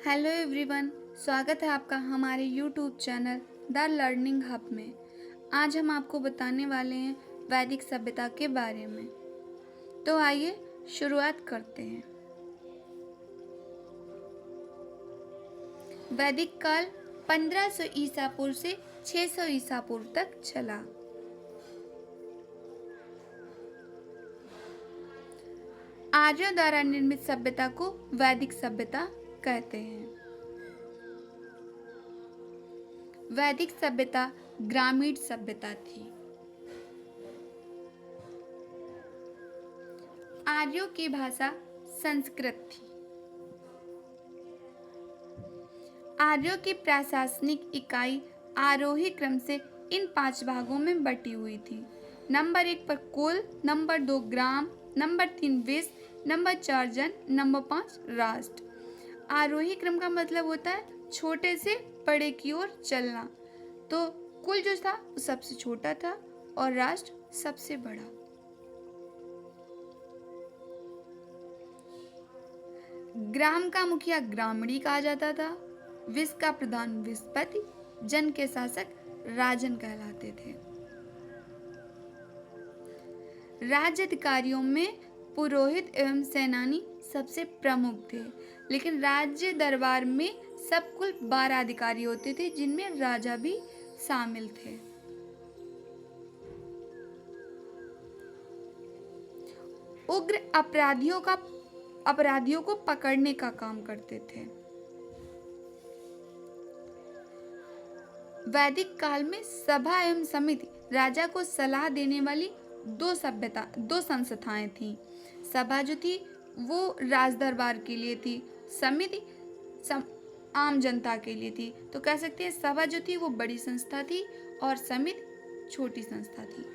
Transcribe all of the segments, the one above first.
Hello everyone, स्वागत है आपका हमारे YouTube channel the learning hub में। आज हम आपको बताने वाले हैं वैदिक सभ्यता के बारे में। तो आइए शुरुआत करते हैं। वैदिक काल 1500 ईसा पूर्व से 600 ईसा पूर्व तक चला। आर्यों द्वारा निर्मित सभ्यता को वैदिक सभ्यता कहते हैं। वैदिक सभ्यता ग्रामीण सभ्यता थी। आर्यों की भाषा संस्कृत थी। आर्यों की प्रशासनिक इकाई आरोही क्रम से इन 5 भागों में बटी हुई थी। नंबर 1 पर कुल, नंबर 2 ग्राम, नंबर 3 विश्व, नंबर 4 जन, नंबर 5 राष्ट्र। आरोही क्रम का मतलब होता है छोटे से बड़े की ओर चलना। तो कुल जो था वो सबसे छोटा था और राष्ट्र सबसे बड़ा। ग्राम का मुखिया ग्रामणी कहा जाता था। विश्व का प्रधान विश्वपति, जन के शासक राजन कहलाते थे। राज्य अधिकारियों में पुरोहित एवं सेनानी सबसे प्रमुख थे, लेकिन राज्य दरबार में सब कुल 12 अधिकारी होते थे, जिनमें राजा भी शामिल थे। उग्र अपराधियों को पकड़ने का काम करते थे। वैदिक काल में सभा एवं समिति राजा को सलाह देने वाली दो संस्थाएं थीं। सभा जो थी वो राज दरबार के लिए थी, समिति आम जनता के लिए थी। तो कह सकते हैं सभा जो थी वो बड़ी संस्था थी और समिति छोटी संस्था थी।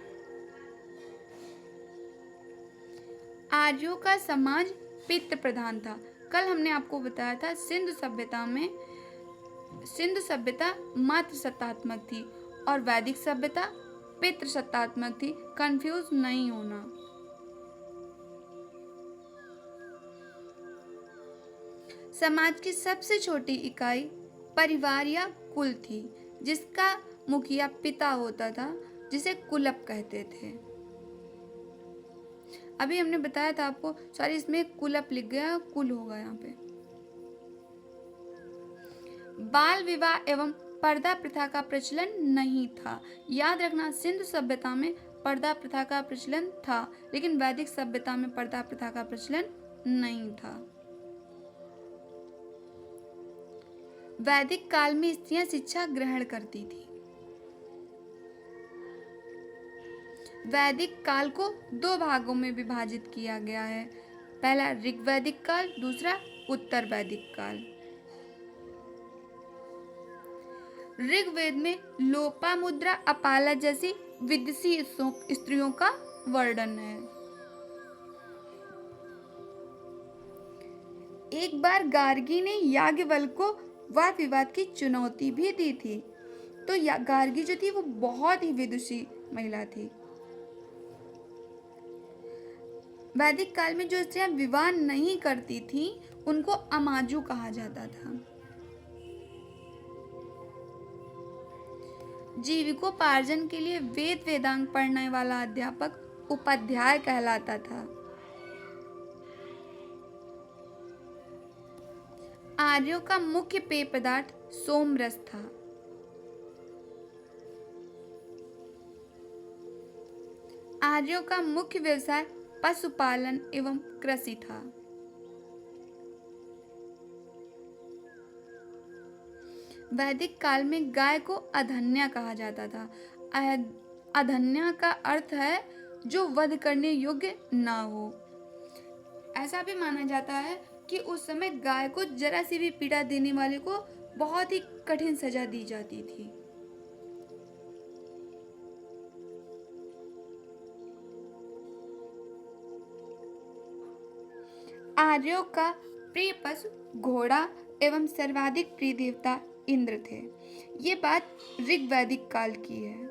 आर्यों का समाज पितृ प्रधान था। कल हमने आपको बताया था सिंधु सभ्यता मातृ सत्तात्मक थी और वैदिक सभ्यता पितृ सत्तात्मक थी। कंफ्यूज नहीं होना। समाज की सबसे छोटी इकाई परिवार या कुल थी, जिसका मुखिया पिता होता था, जिसे कुलप कहते थे। अभी हमने बताया था आपको, सॉरी इसमें कुलप लिख गया, कुल होगा यहाँ पे। बाल विवाह एवं पर्दा प्रथा का प्रचलन नहीं था। याद रखना, सिंधु सभ्यता में पर्दा प्रथा का प्रचलन था, लेकिन वैदिक सभ्यता में पर्दा प्रथा का प्रचलन नहीं था। वैदिक काल में स्त्रियां शिक्षा ग्रहण करती थी। वैदिक काल को 2 भागों में विभाजित किया गया है। पहला ऋग्वैदिक काल, दूसरा उत्तर वैदिक काल। ऋग्वेद में लोपामुद्रा, अपाला जैसी विदुषी स्त्रियों का वर्णन है। एक बार गार्गी ने याज्ञवल्क्य को वाद विवाद की चुनौती भी दी थी। तो गार्गी जो थी वो बहुत ही विदुषी महिला थी। वैदिक काल में जो स्त्रियां विवाह नहीं करती थीं, उनको अमाजु कहा जाता था। जीविकोपार्जन के लिए वेद वेदांग पढ़ने वाला अध्यापक उपाध्याय कहलाता था। आर्यों का मुख्य पेय पदार्थ सोमरस था। आर्यों का मुख्य व्यवसाय पशुपालन एवं कृषि था। वैदिक काल में गाय को अधन्या कहा जाता था। अधन्या का अर्थ है जो वध करने योग्य ना हो। ऐसा भी माना जाता है कि उस समय गाय को जरा सी भी पीड़ा देने वाले को बहुत ही कठिन सजा दी जाती थी। आर्यों का प्रिय पशु घोड़ा एवं सर्वाधिक प्रिय देवता इंद्र थे। ये बात ऋग्वैदिक काल की है।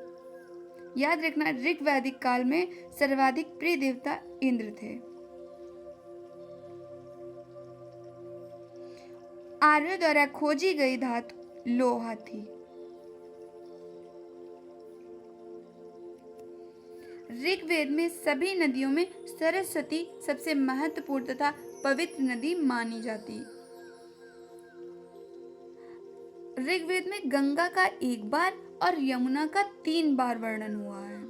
याद रखना, ऋग्वैदिक काल में सर्वाधिक प्रिय देवता इंद्र थे। आर्यों द्वारा खोजी गई धातु लोहा थी। ऋग्वेद में सभी नदियों में सरस्वती सबसे महत्वपूर्ण तथा पवित्र नदी मानी जाती। ऋग्वेद में गंगा का 1 बार और यमुना का 3 बार वर्णन हुआ है।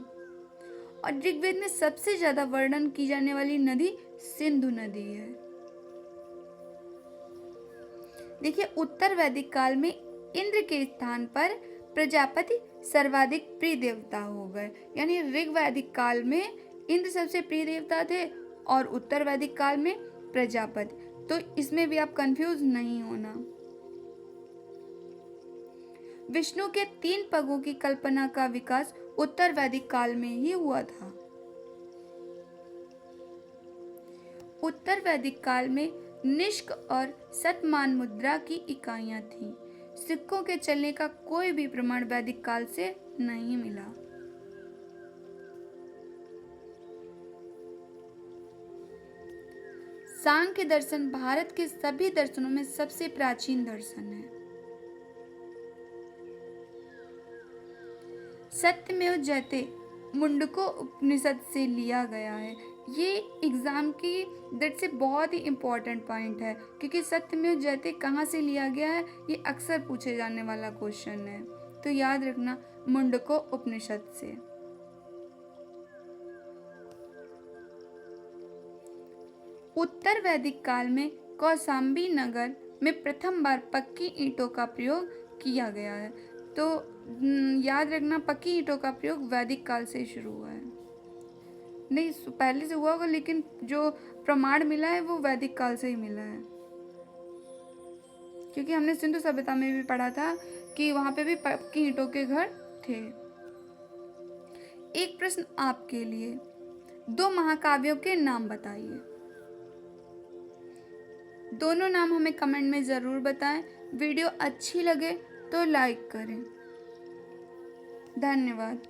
और ऋग्वेद में सबसे ज्यादा वर्णन की जाने वाली नदी सिंधु नदी है। देखिए, उत्तर वैदिक काल में इंद्र के स्थान पर प्रजापति सर्वाधिक प्रिय देवता हो गए। यानी ऋग वैदिक काल में इंद्र सबसे प्रिय देवता थे और उत्तर वैदिक काल में प्रजापति। तो इसमें भी आप कंफ्यूज नहीं होना। विष्णु के 3 पगों की कल्पना का विकास उत्तर वैदिक काल में ही हुआ था। उत्तर वैदिक काल में निष्क और शतमान मुद्रा की इकाइयां थीं। सिक्कों के चलने का कोई भी प्रमाण वैदिक काल से नहीं मिला। सांख्य दर्शन भारत के सभी दर्शनों में सबसे प्राचीन दर्शन है। सत्यमेव जयते मुंडको उपनिषद से लिया गया है। ये एग्जाम की दृष्टि से बहुत ही इम्पोर्टेंट पॉइंट है, क्योंकि सत्यमेव जयते कहाँ से लिया गया है, ये अक्सर पूछे जाने वाला क्वेश्चन है। तो याद रखना, मुंडको उपनिषद से। उत्तर वैदिक काल में कौशाम्बी नगर में प्रथम बार पक्की ईंटों का प्रयोग किया गया है। तो याद रखना, पक्की ईंटों का प्रयोग वैदिक काल से शुरू हुआ है। नहीं, पहले से हुआ होगा, लेकिन जो प्रमाण मिला है वो वैदिक काल से ही मिला है। क्योंकि हमने सिंधु सभ्यता में भी पढ़ा था कि वहां पे भी पक्की ईंटों के घर थे। एक प्रश्न आपके लिए, 2 महाकाव्यों के नाम बताइए। दोनों नाम हमें कमेंट में जरूर बताएं। वीडियो अच्छी लगे तो लाइक करें। धन्यवाद।